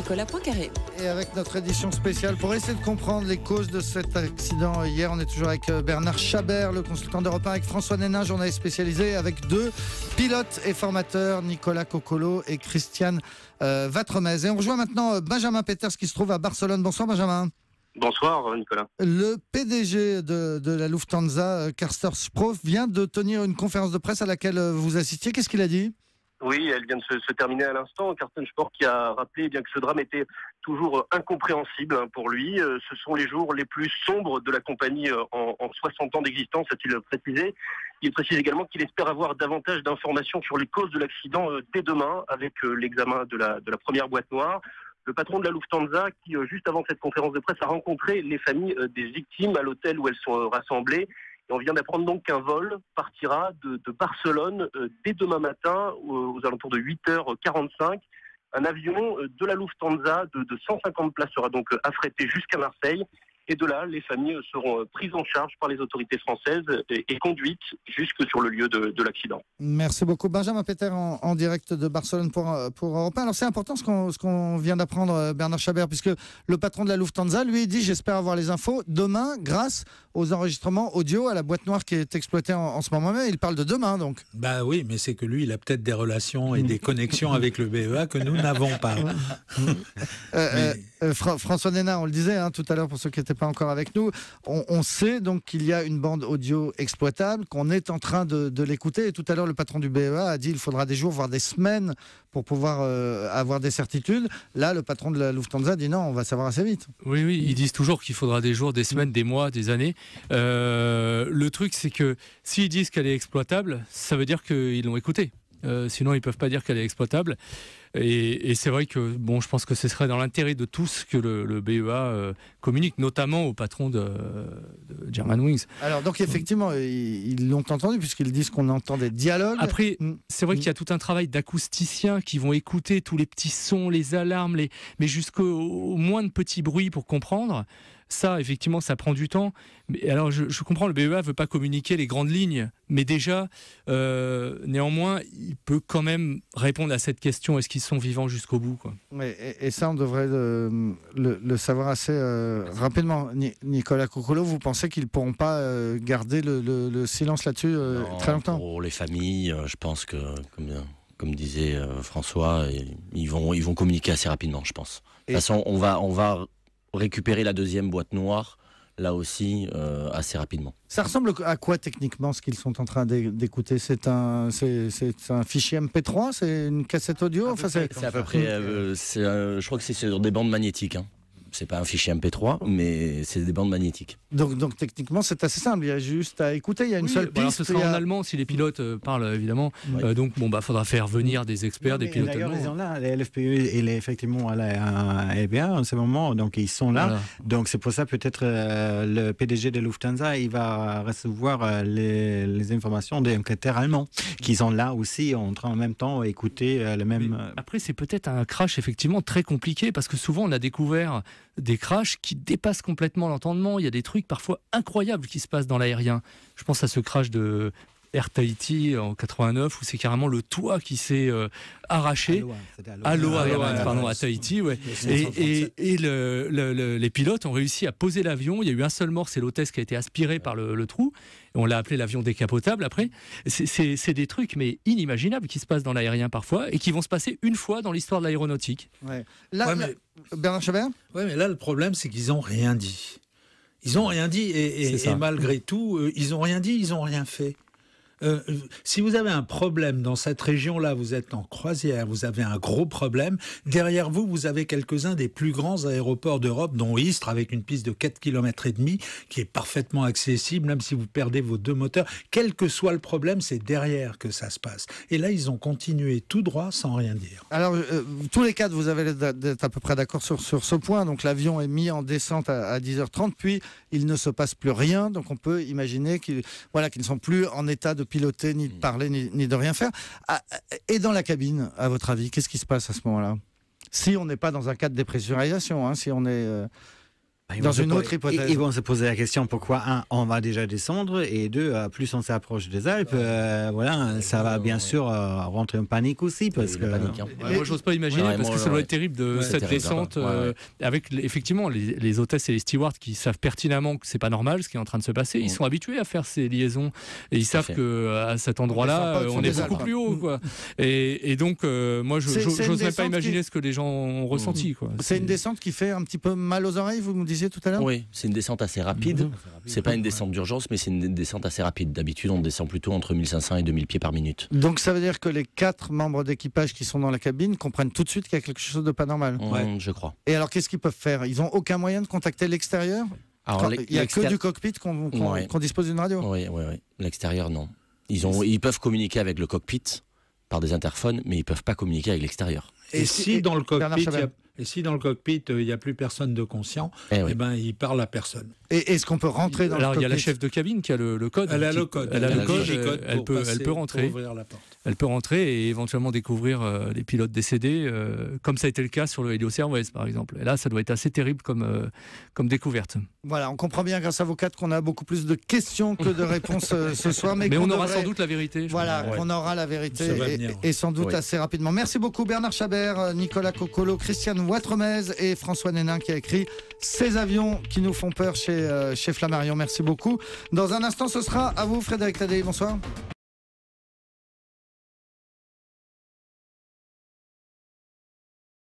Nicolas Poincaré. Et avec notre édition spéciale pour essayer de comprendre les causes de cet accident. Hier, on est toujours avec Bernard Chabert, le consultant d'Europe 1, avec François Nénin, journaliste spécialisé, avec deux pilotes et formateurs, Nicolas Coccolo et Christiane Watremez. Et on rejoint maintenant Benjamin Peters qui se trouve à Barcelone. Bonsoir Benjamin. Bonsoir Nicolas. Le PDG de la Lufthansa, Carsten Spohr, vient de tenir une conférence de presse à laquelle vous assistiez. Qu'est-ce qu'il a dit ? Oui, elle vient de se terminer à l'instant. Carsten Spohr qui a rappelé bien que ce drame était toujours incompréhensible pour lui. Ce sont les jours les plus sombres de la compagnie en 60 ans d'existence, a-t-il précisé. Il précise également qu'il espère avoir davantage d'informations sur les causes de l'accident dès demain avec l'examen de la première boîte noire. Le patron de la Lufthansa qui, juste avant cette conférence de presse, a rencontré les familles des victimes à l'hôtel où elles sont rassemblées. Et on vient d'apprendre donc qu'un vol partira de Barcelone dès demain matin aux alentours de 8h45. Un avion de la Lufthansa de 150 places sera donc affrété jusqu'à Marseille. Et de là, les familles seront prises en charge par les autorités françaises et conduites jusque sur le lieu de l'accident. Merci beaucoup. Benjamin Peters en direct de Barcelone pour Europe 1. Alors c'est important ce qu'on vient d'apprendre, Bernard Chabert, puisque le patron de la Lufthansa, lui, dit « J'espère avoir les infos demain grâce aux enregistrements audio à la boîte noire qui est exploitée en ce moment même. » Il parle de demain, donc. Bah oui, mais c'est que lui, il a peut-être des relations et des connexions avec le BEA que nous n'avons pas. François Nénin, on le disait tout à l'heure pour ceux qui n'étaient pas encore avec nous, on sait donc qu'il y a une bande audio exploitable, qu'on est en train de l'écouter. Et tout à l'heure, le patron du BEA a dit qu'il faudra des jours, voire des semaines pour pouvoir avoir des certitudes. Là, le patron de la Lufthansa dit non, on va savoir assez vite. Oui, ils disent toujours qu'il faudra des jours, des semaines, des mois, des années. Le truc, c'est que s'ils disent qu'elle est exploitable, ça veut dire qu'ils l'ont écoutée. Sinon, ils ne peuvent pas dire qu'elle est exploitable. Et c'est vrai que je pense que ce serait dans l'intérêt de tous que le BEA communique, notamment au patron de Germanwings. Alors donc effectivement, ils l'ont entendu puisqu'ils disent qu'on entend des dialogues. Après, c'est vrai qu'il y a tout un travail d'acousticiens qui vont écouter tous les petits sons, les alarmes, mais jusqu'au moindre petit bruit pour comprendre. Ça, effectivement, ça prend du temps. Mais alors, je comprends, le BEA ne veut pas communiquer les grandes lignes, mais déjà, néanmoins, il peut quand même répondre à cette question, est-ce qu'ils sont vivants jusqu'au bout, quoi. Et ça, on devrait le savoir assez rapidement. Nicolas Coccolo, vous pensez qu'ils ne pourront pas garder le silence là-dessus très longtemps ? Pour les familles, je pense que, comme disait François, ils vont communiquer assez rapidement, je pense. De toute façon, on va récupérer la deuxième boîte noire, là aussi, assez rapidement. Ça ressemble à quoi techniquement ce qu'ils sont en train d'écouter ? C'est un fichier MP3 ? C'est une cassette audio ? C'est à peu près, je crois que c'est sur des bandes magnétiques. C'est pas un fichier MP3, mais c'est des bandes magnétiques. Donc techniquement, c'est assez simple. Il y a juste à écouter. Il y a une seule piste. Ce sera en allemand si les pilotes parlent, évidemment. Oui. Donc, faudra faire venir des experts, des pilotes allemands. D'ailleurs, ils sont là. Les LFPE, il est effectivement à l'EBA en ce moment. Donc, ils sont là. Voilà. Donc, c'est pour ça, peut-être, le PDG de Lufthansa, il va recevoir les informations des enquêteurs allemands qui sont là aussi, en train en même temps d'écouter le même. Mais après, c'est peut-être un crash, effectivement, très compliqué parce que souvent, on a découvert des crashs qui dépassent complètement l'entendement. Il y a des trucs parfois incroyables qui se passent dans l'aérien. Je pense à ce crash de Air Tahiti en 89 où c'est carrément le toit qui s'est arraché. Aloha, à Tahiti, ouais. Et les pilotes ont réussi à poser l'avion. Il y a eu un seul mort, c'est l'hôtesse qui a été aspirée par le trou. Et on l'a appelé l'avion décapotable après. C'est des trucs mais inimaginables qui se passent dans l'aérien parfois et qui vont se passer une fois dans l'histoire de l'aéronautique. Ouais. Bernard Chabert ? Oui, mais là, le problème, c'est qu'ils n'ont rien dit. Ils n'ont rien dit et malgré tout, ils n'ont rien dit, ils n'ont rien fait. Si vous avez un problème dans cette région-là, vous êtes en croisière, vous avez un gros problème. Derrière vous, vous avez quelques-uns des plus grands aéroports d'Europe, dont Istres, avec une piste de 4,5 km, qui est parfaitement accessible, même si vous perdez vos deux moteurs. Quel que soit le problème, c'est derrière que ça se passe. Et là, ils ont continué tout droit sans rien dire. Alors, tous les quatre, vous avez d'être à peu près d'accord sur ce point. Donc, l'avion est mis en descente à 10h30, puis il ne se passe plus rien. Donc, on peut imaginer qu'ils ne sont plus en état de piloter, ni de parler, ni de rien faire. Et dans la cabine, à votre avis, qu'est-ce qui se passe à ce moment-là ? Si on n'est pas dans un cas de dépressurisation, si on est... Dans une autre hypothèse. Ils vont se poser la question pourquoi, on va déjà descendre, et deux, plus on s'approche des Alpes, ça va bien sûr rentrer en panique aussi. Parce que... panique, hein. Moi, j'ose pas imaginer, parce que ça doit être terrible de cette descente, avec effectivement les hôtesses et les stewards qui savent pertinemment que c'est pas normal ce qui est en train de se passer. Ils sont habitués à faire ces liaisons, et ils savent qu'à cet endroit-là, on est beaucoup plus haut. Quoi. Et donc, moi, je n'ose même pas imaginer ce que les gens ont ressenti. Quoi. C'est une descente qui fait un petit peu mal aux oreilles, vous me disiez tout à l'heure ? Oui, c'est une descente assez rapide. C'est pas une descente d'urgence, mais c'est une descente assez rapide. D'habitude, on descend plutôt entre 1500 et 2000 pieds par minute. Donc ça veut dire que les 4 membres d'équipage qui sont dans la cabine comprennent tout de suite qu'il y a quelque chose de pas normal. Je crois. Et alors, qu'est-ce qu'ils peuvent faire ? Ils n'ont aucun moyen de contacter l'extérieur ? Il n'y a que du cockpit qu'on dispose d'une radio ? Oui. L'extérieur, non. Ils peuvent communiquer avec le cockpit par des interphones, mais ils ne peuvent pas communiquer avec l'extérieur. Et si dans le cockpit, il n'y a plus personne de conscient, il parle à personne. Et est-ce qu'on peut rentrer dans le cockpit ? Alors, il y a la chef de cabine qui a le code. Elle a le code. Elle peut rentrer. Elle peut rentrer et éventuellement découvrir les pilotes décédés, comme ça a été le cas sur le Helios Airways, par exemple. Et là, ça doit être assez terrible comme découverte. Voilà, on comprend bien grâce à vos 4 qu'on a beaucoup plus de questions que de réponses ce soir. Mais on aura sans doute la vérité. On aura la vérité et sans doute assez rapidement. Merci beaucoup Bernard Chabert, Nicolas Coccolo, Christiane Ouattremez et François Nénin qui a écrit Ces avions qui nous font peur chez Flammarion. Merci beaucoup. Dans un instant, ce sera à vous Frédéric Tadei. Bonsoir.